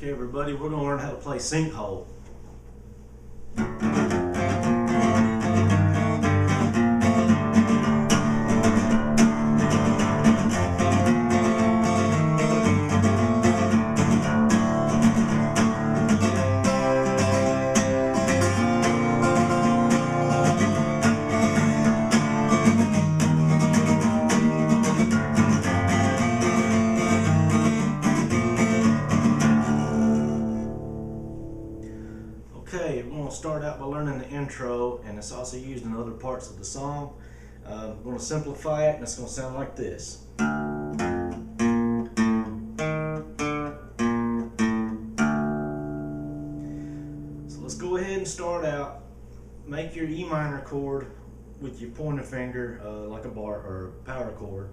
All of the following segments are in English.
Okay, everybody, we're going to learn how to play Sinkhole. Okay, we're going to start out by learning the intro, and it's also used in other parts of the song. We're going to simplify it, and it's going to sound like this. So let's go ahead and start out. Make your E minor chord with your pointer finger like a bar or power chord.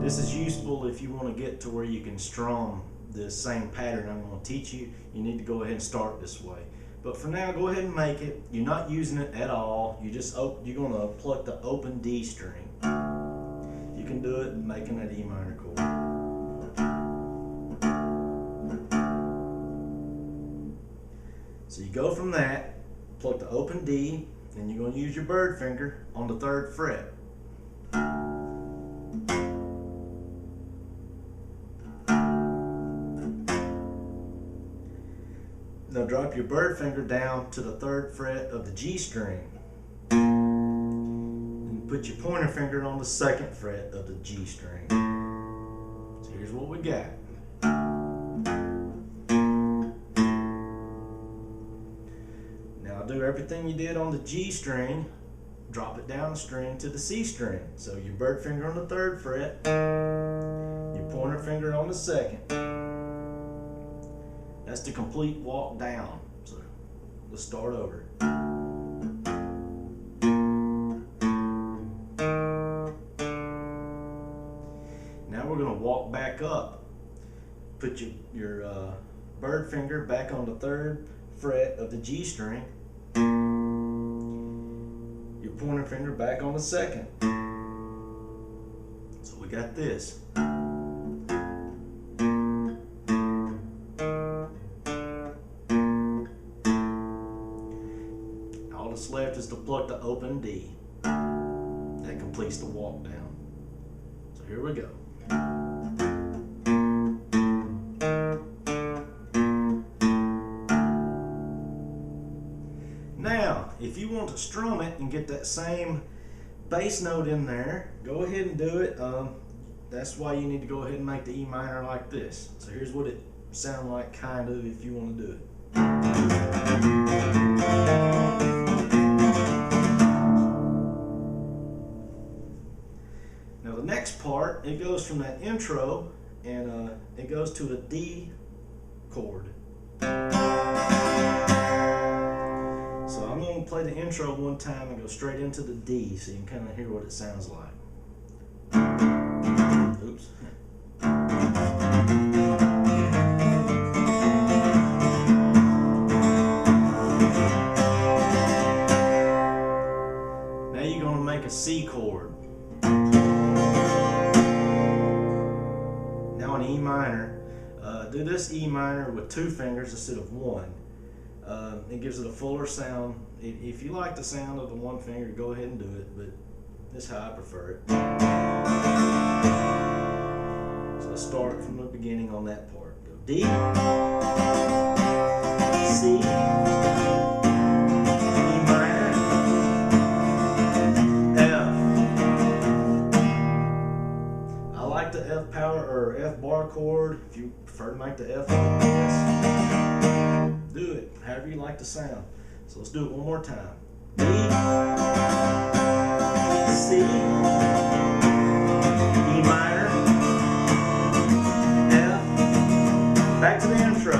This is useful if you want to get to where you can strum the same pattern I'm going to teach you. You need to go ahead and start this way. But for now, go ahead and make it. You're not using it at all. You're going to pluck the open D string. You can do it making that E minor chord. So you go from that, pluck the open D, and you're going to use your bird finger on the 3rd fret. Now drop your bird finger down to the 3rd fret of the G string. And put your pointer finger on the 2nd fret of the G string. So here's what we got. Now do everything you did on the G string, drop it down the string to the C string. So your bird finger on the 3rd fret, your pointer finger on the 2nd. That's the complete walk down. So let's start over. Now we're going to walk back up. Put your bird finger back on the 3rd fret of the G string. Your pointer finger back on the 2nd. So we got this. All that's left is to pluck the open D. That completes the walk down. So here we go. Now, if you want to strum it and get that same bass note in there, go ahead and do it. That's why you need to go ahead and make the E minor like this. So here's what it sounds like, kind of, if you want to do it. Now the next part, it goes from that intro and it goes to a D chord. So I'm going to play the intro one time and go straight into the D so you can kind of hear what it sounds like. Oops. Now you're going to make a C chord. Now an E minor. Do this E minor with 2 fingers instead of 1. It gives it a fuller sound. If you like the sound of the 1 finger, go ahead and do it, but this is how I prefer it. So let's start from the beginning on that part. Go D, C, E minor, F. I like the F power or F bar chord. If you prefer to make the F on this, do it however you like the sound. So let's do it one more time. D, C, E minor, F. Back to the intro.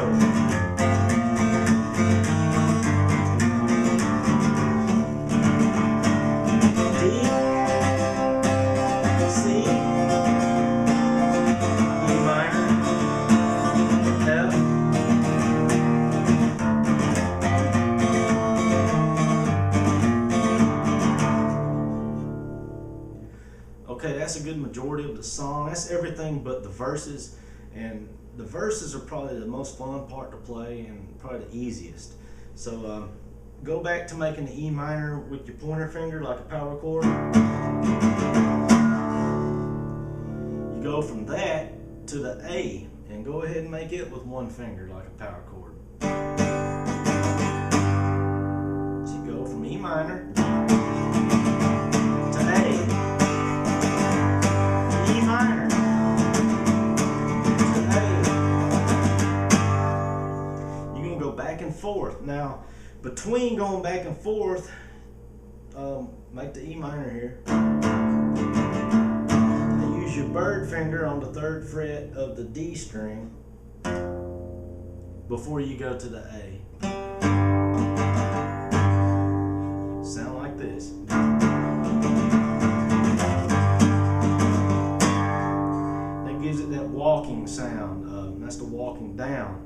D, C, E minor, F. Okay, that's a good majority of the song. That's everything but the verses And the verses are probably the most fun part to play and probably the easiest. So go back to making the E minor with your pointer finger like a power chord. You go from that to the A and go ahead and make it with one finger like a power chord. So you go from E minor to A, E minor to A. You're going to go back and forth. Now, between going back and forth, make the E minor here. Now use your bird finger on the 3rd fret of the D string before you go to the A. Sound like this. That gives it that walking sound. That's the walking down.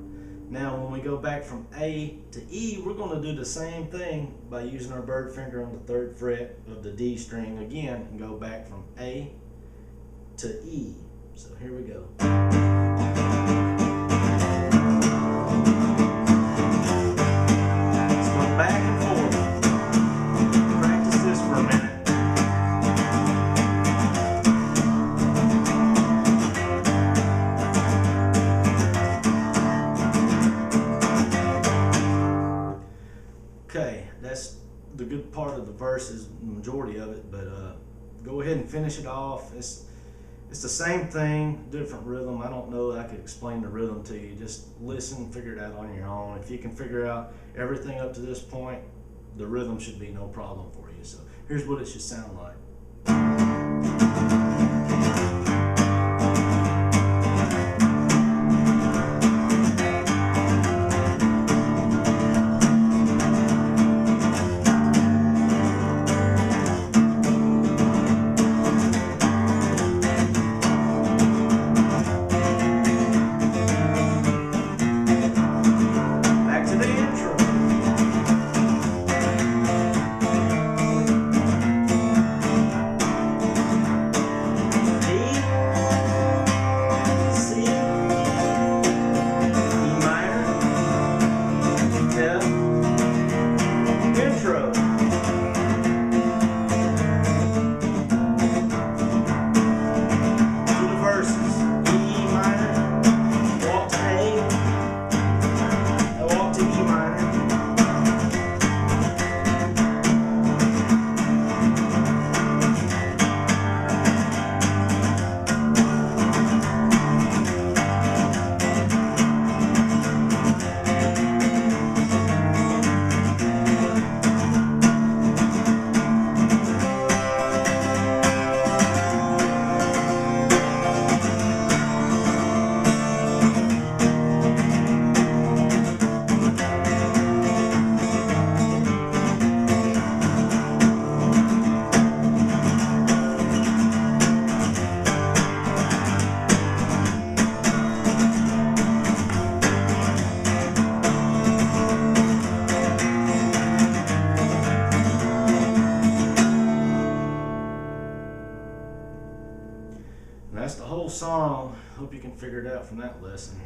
Now when we go back from A to E, we're going to do the same thing by using our bird finger on the 3rd fret of the D string again and go back from A to E. So here we go. Let's go back and forth. Practice this for a minute. Okay, that's the good part of the verses, the majority of it, but go ahead and finish it off. It's the same thing, different rhythm. I don't know that I could explain the rhythm to you. Just listen, figure it out on your own. If you can figure out everything up to this point, the rhythm should be no problem for you. So here's what it should sound like. And that's the whole song. Hope you can figure it out from that lesson.